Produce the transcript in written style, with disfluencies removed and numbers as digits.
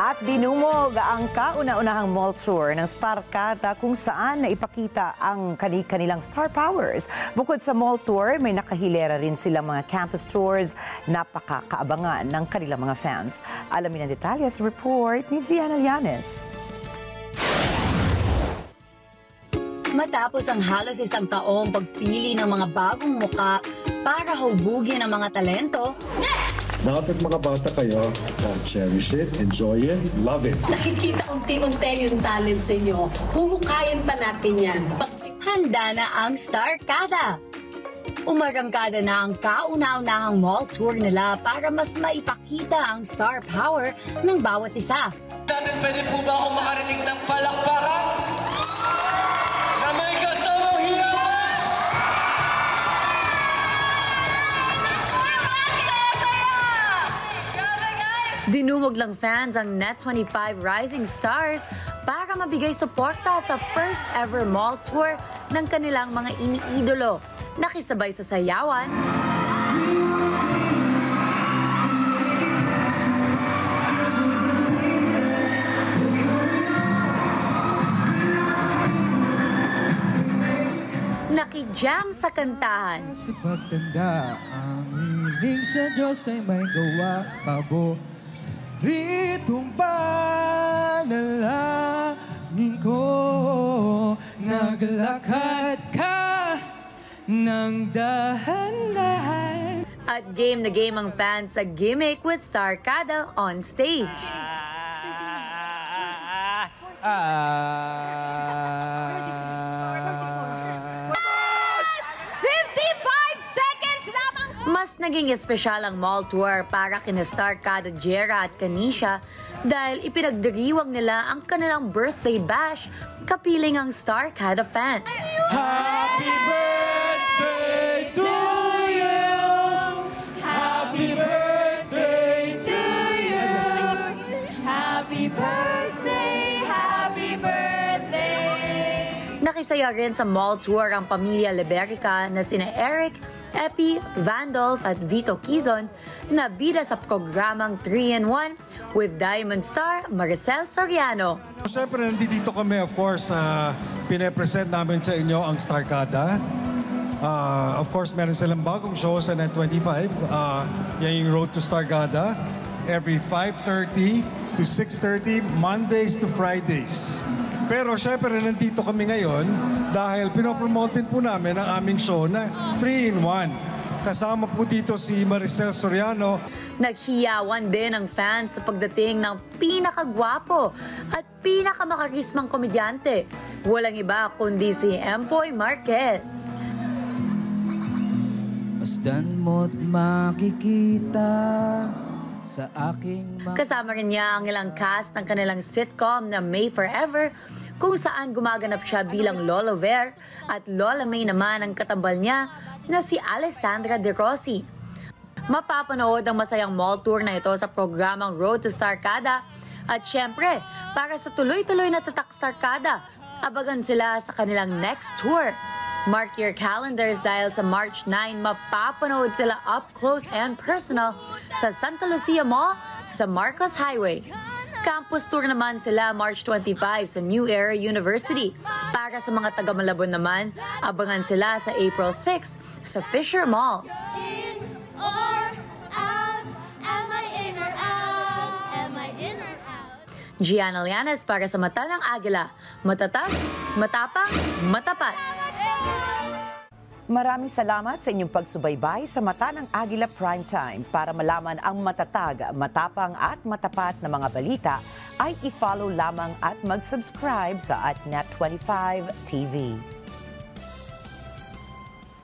At dinumog ang kauna-unahang mall tour ng Starkada kung saan naipakita ang kanilang star powers. Bukod sa mall tour, may nakahilera rin silang mga campus tours. Napakakaabangan ng kanilang mga fans. Alamin ang detalye sa report ni Gianna Llanes. Matapos ang halos isang taong pagpili ng mga bagong muka para hubugin ang mga talento, Now that mga bata kayo, cherish it, enjoy it, love it. Nakikita unti-unti yung talent sa inyo. Huhukayin pa natin yan. handa na ang Starkada. Umarangkada na ang kauna-unahang mall tour nila para mas maipakita ang star power ng bawat isa. Dapat pwede po ba akong makarinig ng palakpakan? Na may kasamang hiyawan! Dinumog lang fans ang Net25 Rising Stars para mabigay suporta sa first ever mall tour ng kanilang mga iniidolo. Nakisabay sa sayawan, nakijam sa kantahan. Sa pagtanda, ang hiling sa Diyos ay may gawa pabo. Ritong panalangin ko, naglakad ka ng dahan-dahan. At game na game ang fans sa Gimmick with Starkada on stage. 55 seconds lamang! Mas naging espesyal ang mall tour para kina Starkada Jera at Kanisha dahil ipinagdiriwang nila ang kanilang birthday bash kapiling ang Starkada fans. Happy birthday to you! Happy birthday to you! Happy birthday! Happy birthday! Nakisaya rin sa mall tour ang pamilya Leberica na sina Eric, Epi, Vandolph at Vito Quizon na bida sa programang 3-in-1 with Diamond Star Maricel Soriano. Siyempre, nandito kami, of course, pine-present namin sa inyo ang Starkada. Of course, meron silang bagong show sa Net25. Yan yung Road to Starkada. Every 5:30 to 6:30, Mondays to Fridays. Pero syempre, nandito kami ngayon dahil pinopromote din po namin ang aming show na 3-in-1. Kasama po dito si Maricel Soriano. Naghiyawan din ang fans sa pagdating ng pinakagwapo at pinakamakarismang komedyante. Walang iba kundi si Empoy Marquez. Masdan mo't makikita sa aking Kasama rin niya ang ilang cast ng kanilang sitcom na May Forever, kung saan gumaganap siya bilang Lolo Ver at Lola May naman ang katambal niya na si Alessandra De Rossi. Mapapanood ang masayang mall tour na ito sa programang Road to Starkada. At syempre, para sa tuloy-tuloy na tatak Starkada, abagan sila sa kanilang next tour. Mark your calendars dahil sa March 9, mapapanood sila up close and personal sa Santa Lucia Mall sa Marcos Highway. Campus tour naman sila March 25 sa New Era University. Para sa mga taga Malabon naman, abangan sila sa April 6 sa Fisher Mall. In or out? Am I in or out? Am I in or out? Gianna Llanes para sa Mata ng Agila. Matatag, matapang, matapat. Maraming salamat sa inyong pagsubaybay sa Mata ng Agila Primetime. Para malaman ang matatag, matapang at matapat na mga balita, ay i-follow lamang at mag-subscribe sa @Net25 TV.